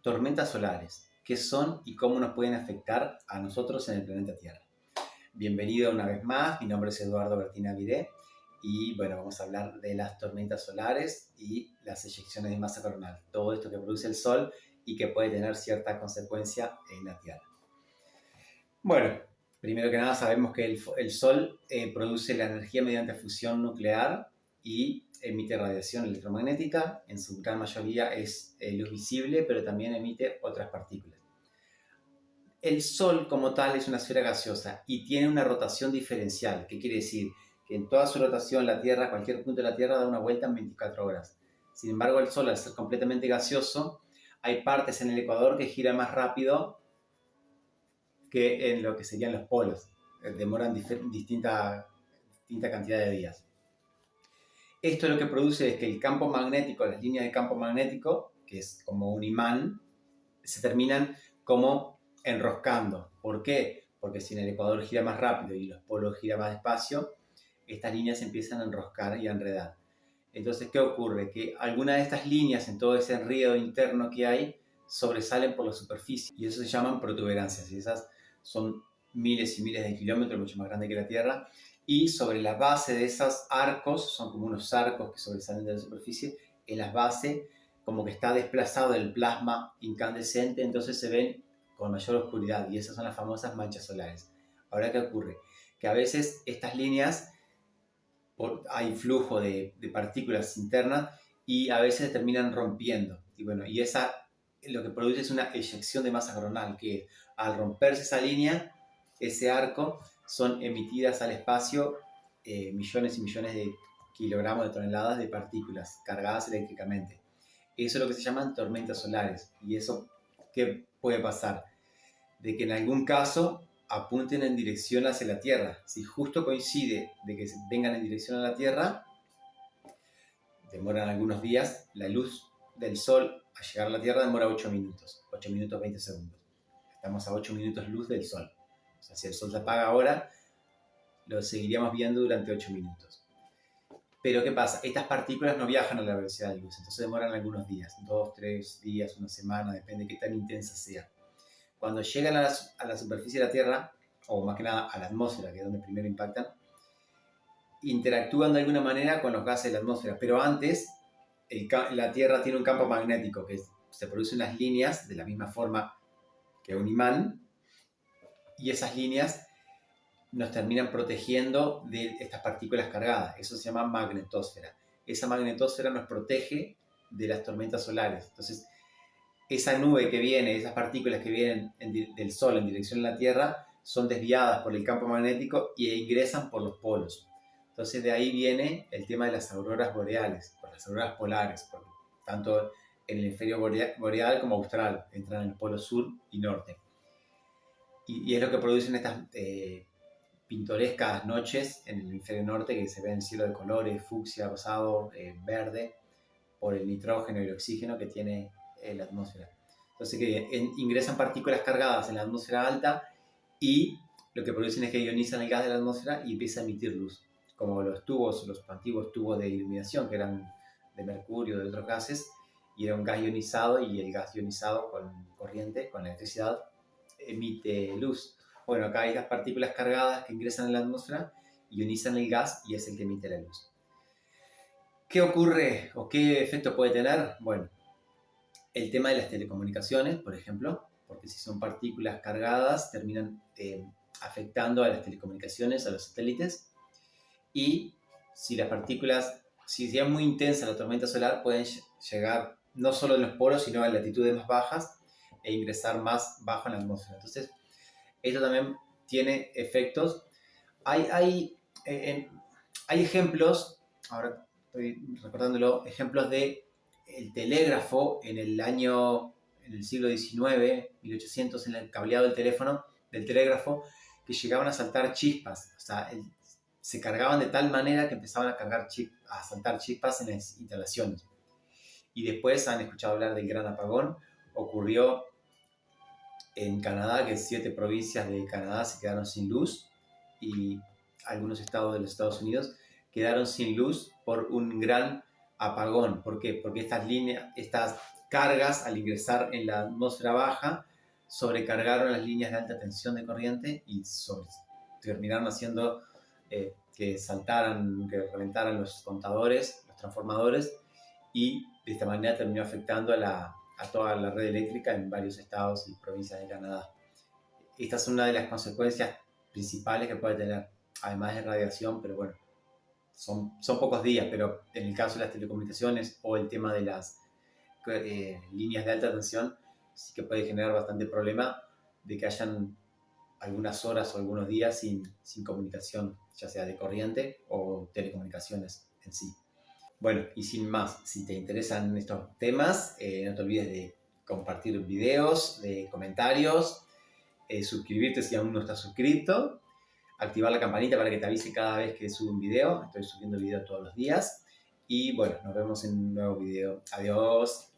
tormentas solares, qué son y cómo nos pueden afectar a nosotros en el planeta Tierra. Bienvenido una vez más, mi nombre es Eduardo Bertina Viré y bueno, vamos a hablar de las tormentas solares y las eyecciones de masa coronal, todo esto que produce el Sol y que puede tener cierta consecuencia en la Tierra. Bueno, primero que nada sabemos que el Sol produce la energía mediante fusión nuclear y emite radiación electromagnética. En su gran mayoría es luz visible, pero también emite otras partículas. El Sol como tal es una esfera gaseosa y tiene una rotación diferencial. ¿Qué quiere decir? Que en toda su rotación la Tierra, cualquier punto de la Tierra da una vuelta en 24 horas. Sin embargo, el Sol, al ser completamente gaseoso, hay partes en el ecuador que giran más rápido que en lo que serían los polos. Demoran distinta cantidad de días. Esto lo que produce es que el campo magnético, las líneas de campo magnético, que es como un imán, se terminan como enroscando. ¿Por qué? Porque si en el ecuador gira más rápido y los polos giran más despacio, estas líneas se empiezan a enroscar y a enredar. Entonces, ¿qué ocurre? Que algunas de estas líneas en todo ese enredo interno que hay sobresalen por la superficie y eso se llaman protuberancias. Y esas son miles y miles de kilómetros, mucho más grande que la Tierra. Y sobre la base de esos arcos, son como unos arcos que sobresalen de la superficie, en las bases como que está desplazado el plasma incandescente, entonces se ven con mayor oscuridad y esas son las famosas manchas solares. Ahora, ¿qué ocurre? Que a veces estas líneas, hay flujo de partículas internas y a veces se terminan rompiendo. Y bueno, y esa lo que produce es una eyección de masa coronal, que al romperse esa línea, ese arco, son emitidas al espacio millones y millones de kilogramos de toneladas de partículas cargadas eléctricamente. Eso es lo que se llaman tormentas solares. ¿Y eso qué puede pasar? De que en algún caso apunten en dirección hacia la Tierra. Si justo coincide de que vengan en dirección a la Tierra, demoran algunos días. La luz del Sol a llegar a la Tierra demora 8 minutos, 8 minutos 20 segundos. Estamos a 8 minutos luz del Sol. O sea, si el Sol se apaga ahora, lo seguiríamos viendo durante 8 minutos. Pero ¿qué pasa? Estas partículas no viajan a la velocidad de luz, entonces demoran algunos días, 2, 3 días, una semana, depende de qué tan intensa sea. Cuando llegan a la superficie de la Tierra, o más que nada a la atmósfera, que es donde primero impactan, interactúan de alguna manera con los gases de la atmósfera, pero antes la Tierra tiene un campo magnético, que se producen unas líneas de la misma forma que un imán, y esas líneas nos terminan protegiendo de estas partículas cargadas. Eso se llama magnetosfera. Esa magnetosfera nos protege de las tormentas solares. Entonces, esa nube que viene, esas partículas que vienen del Sol en dirección a la Tierra, son desviadas por el campo magnético e ingresan por los polos. Entonces, de ahí viene el tema de las auroras boreales, por las auroras polares, tanto en el hemisferio boreal como austral, entran en el polo sur y norte. Y es lo que producen estas pintorescas noches en el hemisferio norte, que se ve el cielo de colores, fucsia, rosado, verde, por el nitrógeno y el oxígeno que tiene la atmósfera. Entonces que ingresan partículas cargadas en la atmósfera alta y lo que producen es que ionizan el gas de la atmósfera y empieza a emitir luz, como los antiguos tubos de iluminación que eran de mercurio, de otros gases, y era un gas ionizado y el gas ionizado con corriente, con electricidad, emite luz. Bueno, acá hay las partículas cargadas que ingresan en la atmósfera, ionizan el gas y es el que emite la luz. ¿Qué ocurre o qué efecto puede tener? Bueno, el tema de las telecomunicaciones, por ejemplo, porque si son partículas cargadas terminan afectando a las telecomunicaciones, a los satélites, y si las partículas, si es muy intensa la tormenta solar, pueden llegar no solo en los polos, sino a latitudes más bajas e ingresar más bajo en la atmósfera. Entonces, esto también tiene efectos. Hay ejemplos, ahora estoy recordándolo, ejemplos de el telégrafo en el siglo XIX, 1800, en el cableado del telégrafo, que llegaban a saltar chispas. O sea, se cargaban de tal manera que empezaban a saltar chispas en las instalaciones. Y después han escuchado hablar del gran apagón. Ocurrió en Canadá, que 7 provincias de Canadá se quedaron sin luz y algunos estados de los Estados Unidos quedaron sin luz por un gran apagón. ¿Por qué? Porque estas cargas al ingresar en la atmósfera baja sobrecargaron las líneas de alta tensión de corriente y terminaron haciendo que saltaran, que reventaran los contadores, los transformadores, y de esta manera terminó afectando a toda la red eléctrica en varios estados y provincias de Canadá. Esta es una de las consecuencias principales que puede tener, además de radiación, pero bueno, son pocos días, pero en el caso de las telecomunicaciones o el tema de las líneas de alta tensión, sí que puede generar bastante problema de que hayan algunas horas o algunos días sin comunicación, ya sea de corriente o telecomunicaciones en sí. Bueno, y sin más, si te interesan estos temas, no te olvides de compartir videos, de comentarios, suscribirte si aún no estás suscrito, activar la campanita para que te avise cada vez que subo un video. Estoy subiendo videos todos los días. Y bueno, nos vemos en un nuevo video. Adiós.